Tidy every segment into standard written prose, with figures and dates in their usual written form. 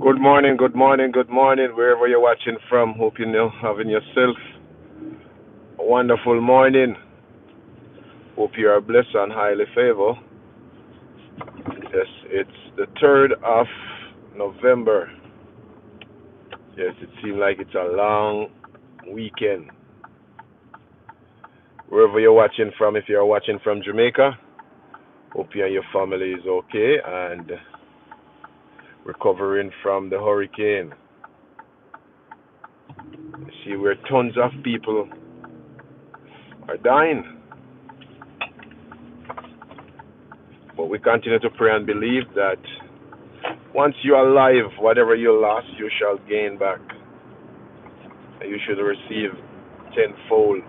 good morning, good morning, wherever you're watching from. Hope you know having yourself a wonderful morning. Hope you are blessed and highly favored. Yes, it's the 3rd of November. Yes, it seems like it's a long weekend. Wherever you're watching from, if you're watching from Jamaica, hope you and your family is okay and recovering from the hurricane. You see where tons of people are dying. But we continue to pray and believe that once you're alive, whatever you lost, you shall gain back. And you should receive tenfold.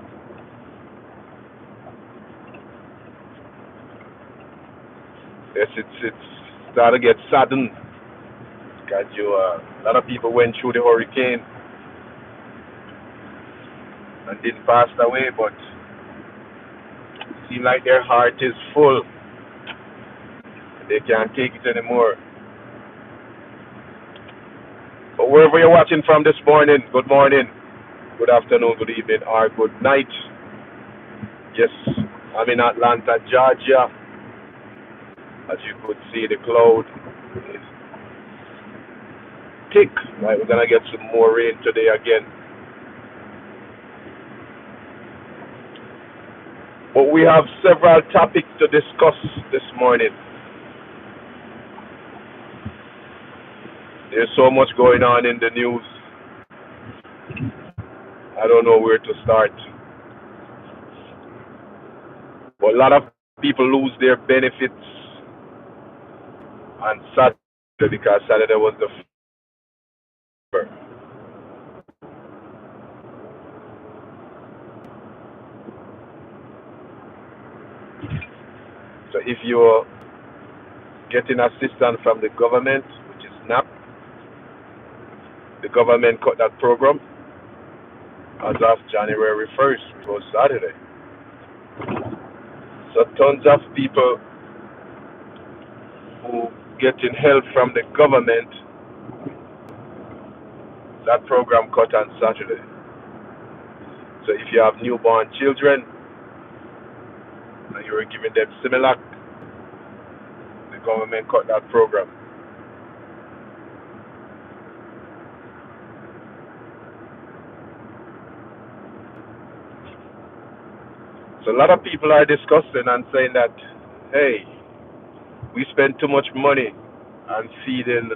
Yes, it's starting to get sudden because a lot of people went through the hurricane and didn't pass away, but it seems like their heart is full. They can't take it anymore. But wherever you're watching from this morning, good morning, good afternoon, good evening, or good night. Yes, I'm in Atlanta, Georgia. As you could see, the cloud is thick. Right, we're gonna get some more rain today again. But we have several topics to discuss this morning. There's so much going on in the news. I don't know where to start. But a lot of people lose their benefits on Saturday because Saturday was the first. So if you're getting assistance from the government, which is SNAP, the government cut that program as of January 1st, it was Saturday. So tons of people who getting help from the government, that program cut on Saturday. So if you have newborn children and you were giving them Similac, the government cut that program. So a lot of people are discussing and saying that, hey, we spend too much money on feeding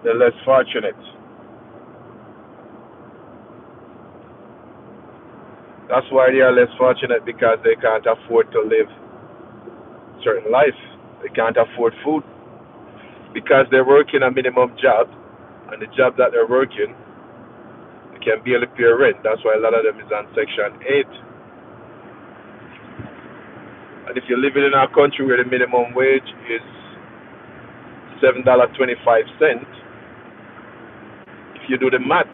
the less fortunate. That's why they are less fortunate because they can't afford to live certain life. They can't afford food because they're working a minimum job, and the job that they're working, they can barely pay rent. That's why a lot of them is on Section 8. And if you're living in a country where the minimum wage is $7.25, if you do the math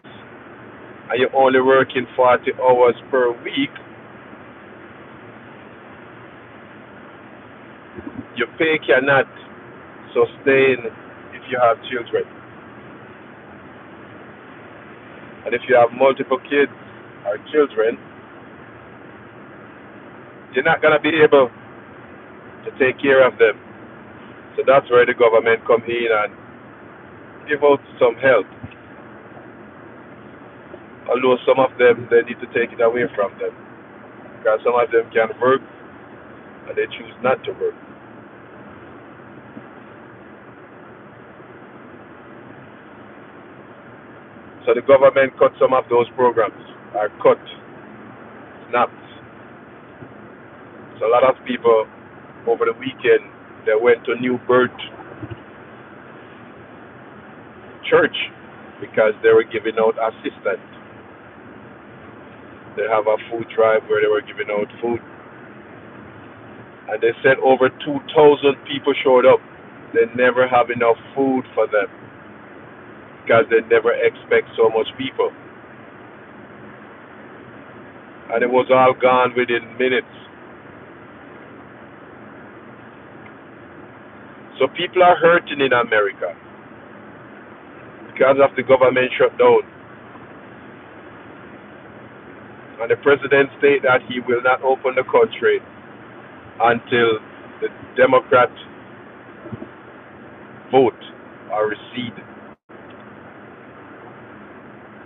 and you're only working 40 hours per week, your pay cannot sustain if you have children. And if you have multiple kids or children, you're not going to be able to take care of them. So that's where the government come in and give out some help. Although some of them, they need to take it away from them. Because some of them can work and they choose not to work. So the government cut some of those programs, or cut, snapped. So a lot of people over the weekend, they went to New Birth Church because they were giving out assistance. They have a food drive where they were giving out food. And they said over 2,000 people showed up. They never have enough food for them because they never expect so much people. And it was all gone within minutes. So people are hurting in America because of the government shutdown. And the president stated that he will not open the country until the Democrats vote or recede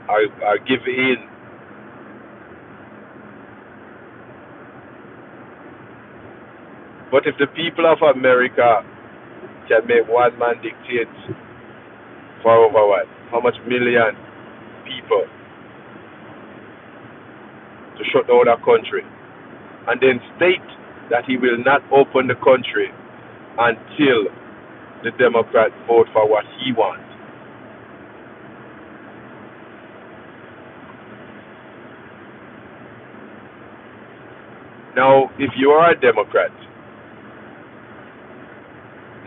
or give in. But if the people of America can make one man dictate for over what? How much million people to shut down a country and then state that he will not open the country until the Democrats vote for what he wants. Now, if you are a Democrat,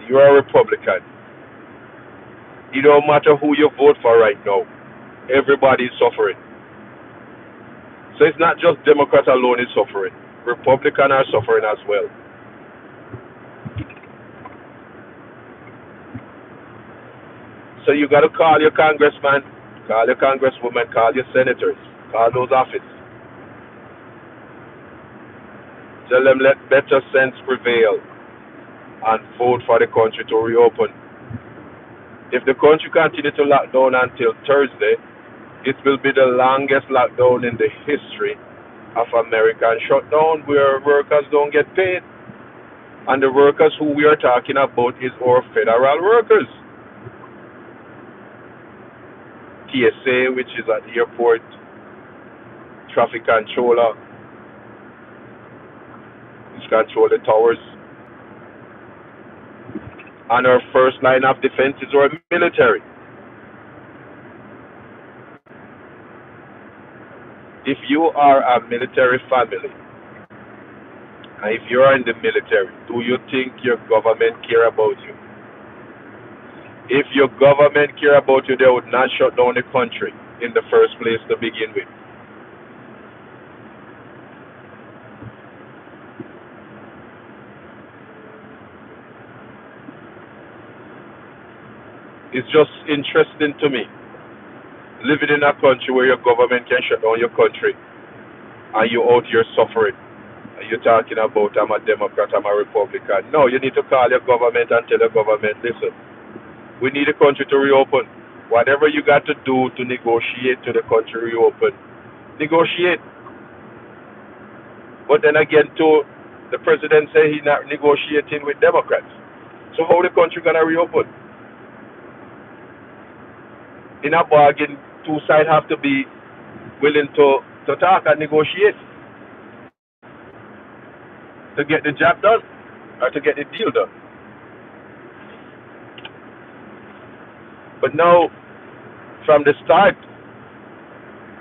you are a Republican, it don't matter who you vote for right now, everybody is suffering. So it's not just Democrats alone is suffering. Republicans are suffering as well. So you got to call your congressman, call your congresswoman, call your senators, call those offices. Tell them let better sense prevail and vote for the country to reopen. If the country continues to lock down until Thursday, it will be the longest lockdown in the history of American shutdown where workers don't get paid. And the workers who we are talking about is our federal workers. TSA, which is at the airport, traffic controller, which control the towers. And our first line of defense is our military. If you are a military family, and if you are in the military, do you think your government care about you? If your government care about you, they would not shut down the country in the first place to begin with. It's just interesting to me, living in a country where your government can shut down your country and you out here suffering. And you're talking about I'm a Democrat, I'm a Republican. No, you need to call your government and tell your government, listen, we need the country to reopen. Whatever you got to do to negotiate to the country reopen, negotiate. But then again, too, the president say he's not negotiating with Democrats. So how the country gonna reopen? In a bargain, two sides have to be willing to talk and negotiate to get the job done or to get the deal done. But now, from the start,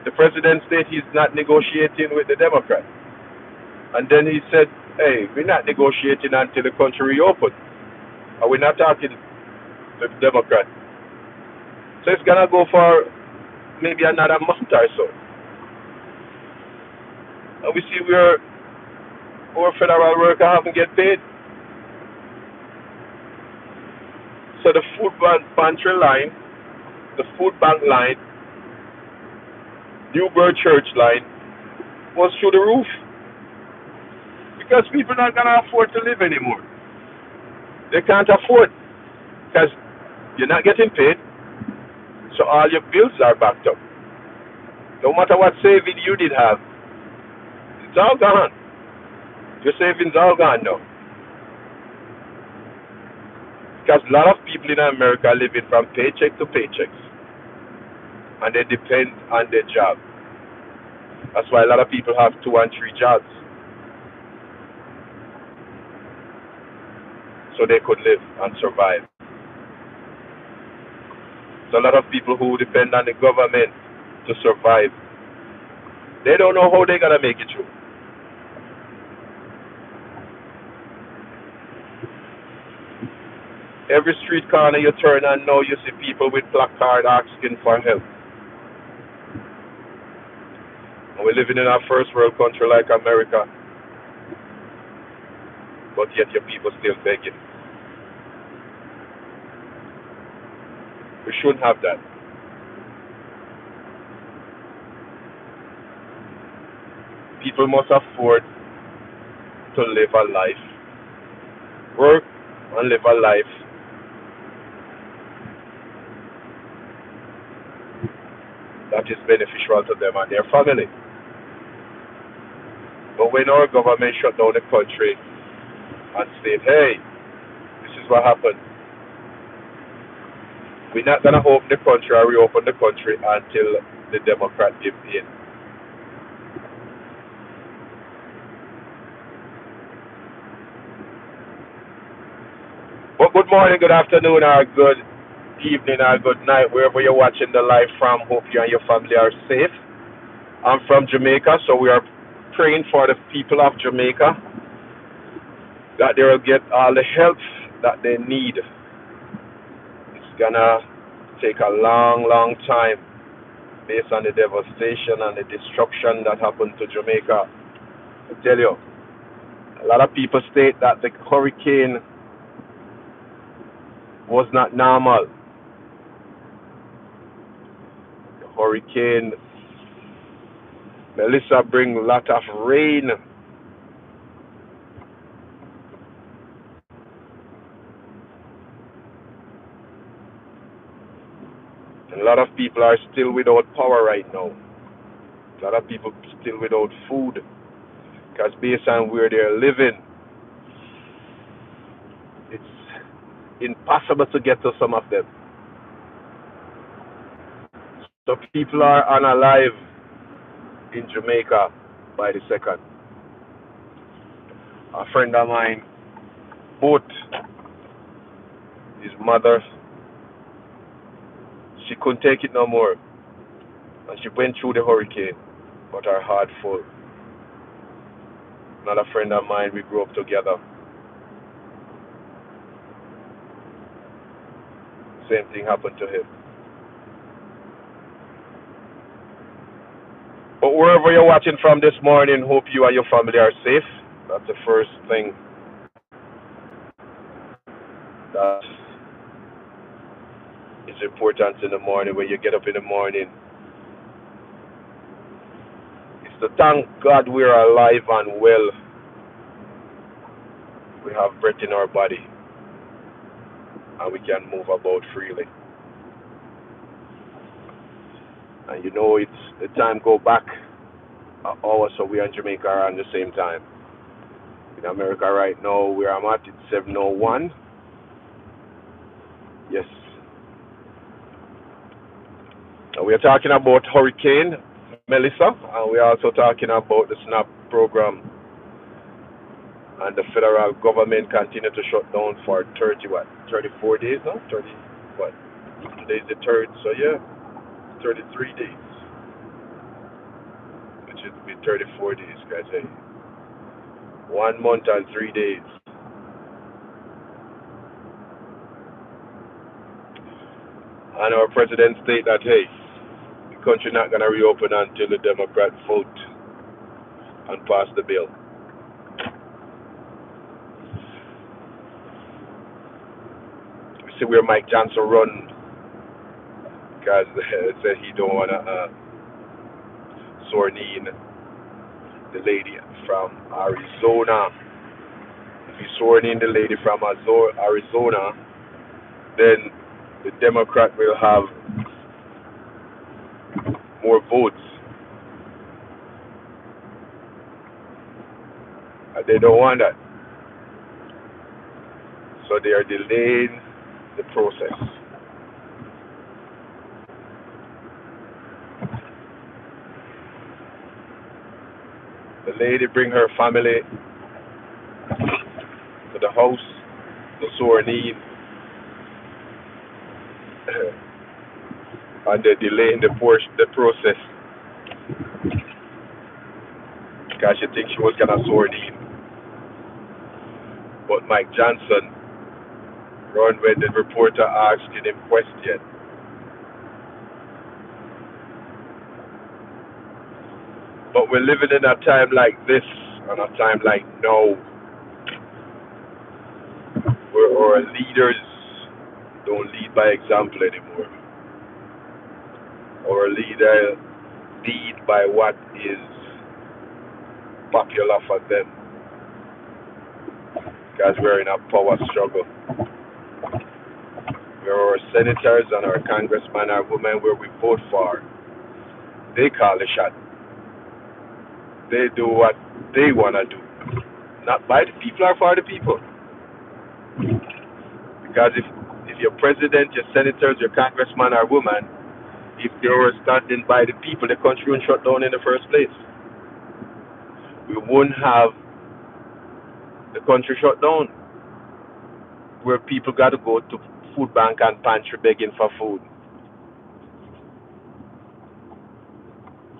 the president said he's not negotiating with the Democrats. And then he said, hey, we're not negotiating until the country reopens. And we're not talking to the Democrats. So it's going to go for maybe another month or so. And we see where our federal workers haven't get paid. So the food pantry line, the food bank line, New Birth Church line was through the roof. Because people are not going to afford to live anymore. They can't afford because you're not getting paid. So all your bills are backed up. No matter what saving you did have, it's all gone. Your savings all gone now. Because a lot of people in America are living from paycheck to paychecks. And they depend on their job. That's why a lot of people have 2 and 3 jobs. So they could live and survive. So a lot of people who depend on the government to survive, they don't know how they're going to make it through. Every street corner you turn and now you see people with placards asking for help. And we're living in a first world country like America, but yet your people still begging. We shouldn't have that. People must afford to live a life, work and live a life that is beneficial to them and their family. But when our government shut down the country and said, hey, this is what happened, we're not going to open the country or reopen the country until the Democrat give in. Well, good morning, good afternoon, or good evening, or good night, wherever you're watching the live from. Hope you and your family are safe. I'm from Jamaica, so we are praying for the people of Jamaica that they will get all the help that they need. It's gonna take a long, long time based on the devastation and the destruction that happened to Jamaica. I tell you, a lot of people state that the hurricane was not normal. The hurricane Melissa bring a lot of rain. And a lot of people are still without power right now. A lot of people still without food. Because based on where they're living, it's impossible to get to some of them. So people are unalive in Jamaica by the second. A friend of mine, both his mother, she couldn't take it no more. And she went through the hurricane, but her heart full. Another friend of mine, we grew up together. Same thing happened to him. But wherever you're watching from this morning, hope you and your family are safe. That's the first thing that is important in the morning. When you get up in the morning, it's to thank God we're alive and well. We have breath in our body and we can move about freely. And you know, it's the time go back an hour, so we in Jamaica are on the same time. In America right now, where I'm at, it's 7:01. Yes. And we are talking about Hurricane Melissa, and we're also talking about the SNAP program. And the federal government continue to shut down for 34 days now? 30, what? Today's the third, so yeah, 33 days. Which is be 34 days, guys. Hey. 1 month and 3 days. And our president state that, hey, the country not going to reopen until the Democrats vote and pass the bill. We see where Mike Johnson run because he said he don't want to sworn in the lady from Arizona. If he sworn in the lady from Arizona, then the Democrat will have more votes. And they don't want that. So they are delaying the process. The lady bring her family to the house to sworn in. And they're delaying the process because she thinks she was gonna sworn in. But Mike Johnson run when the reporter asking him question. But we're living in a time like this, and a time like now, where our leaders don't lead by example anymore. Our leader lead by what is popular for them because we're in a power struggle. Where our senators and our congressmen and women where we vote for, they call the shot. They do what they want to do. Not by the people or for the people. Because if your president, your senators, your congressman or woman, if they were standing by the people, the country wouldn't shut down in the first place. We wouldn't have the country shut down where people got to go to food bank and pantry begging for food.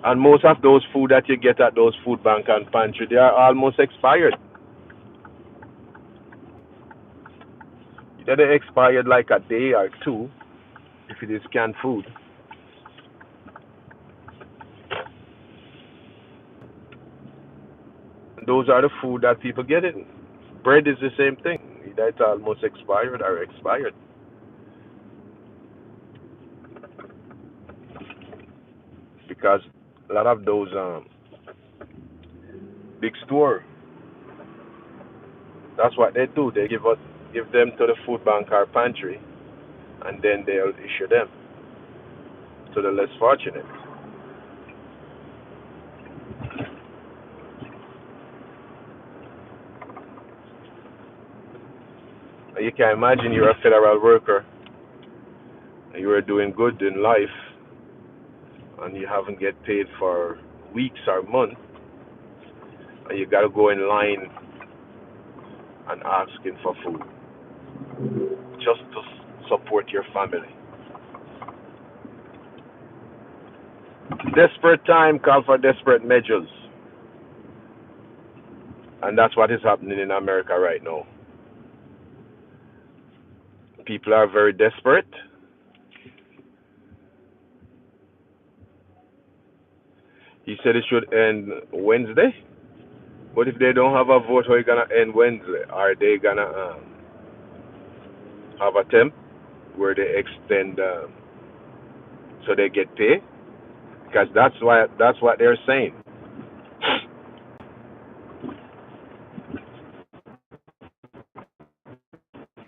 And most of those food that you get at those food bank and pantry, they are almost expired. Either they expired like a day or two, if it is canned food. Those are the food that people get in. Bread is the same thing. Either it's almost expired or expired. Because a lot of those big store, that's what they do. They give them to the food bank or pantry, and then they'll issue them to the less fortunate. You can imagine you're a federal worker and you are doing good in life and you haven't get paid for weeks or months, and you gotta go in line and asking for food just to support your family. Desperate time call for desperate measures, and that's what is happening in America right now. People are very desperate. He said it should end Wednesday, but if they don't have a vote, how are you gonna end Wednesday? Are they gonna have a temp where they extend so they get paid? Because that's what they're saying.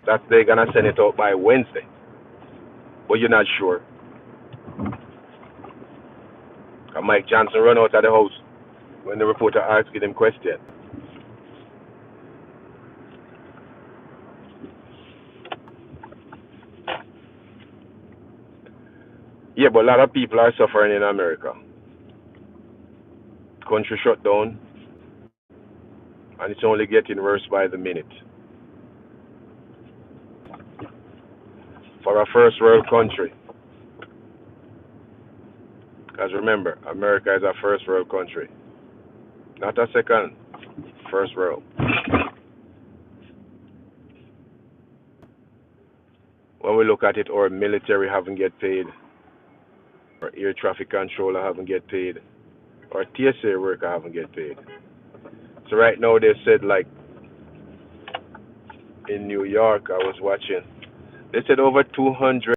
That they're gonna send it out by Wednesday, but you're not sure. And Mike Johnson run out of the house when the reporter asked him question. Yeah, but a lot of people are suffering in America. Country shut down, and it's only getting worse by the minute. For a first world country, because remember, America is a first world country, not a second, first world. When we look at it, our military haven't get paid, our air traffic controller haven't get paid, our TSA worker haven't get paid. So right now they said like in New York, I was watching, they said over 200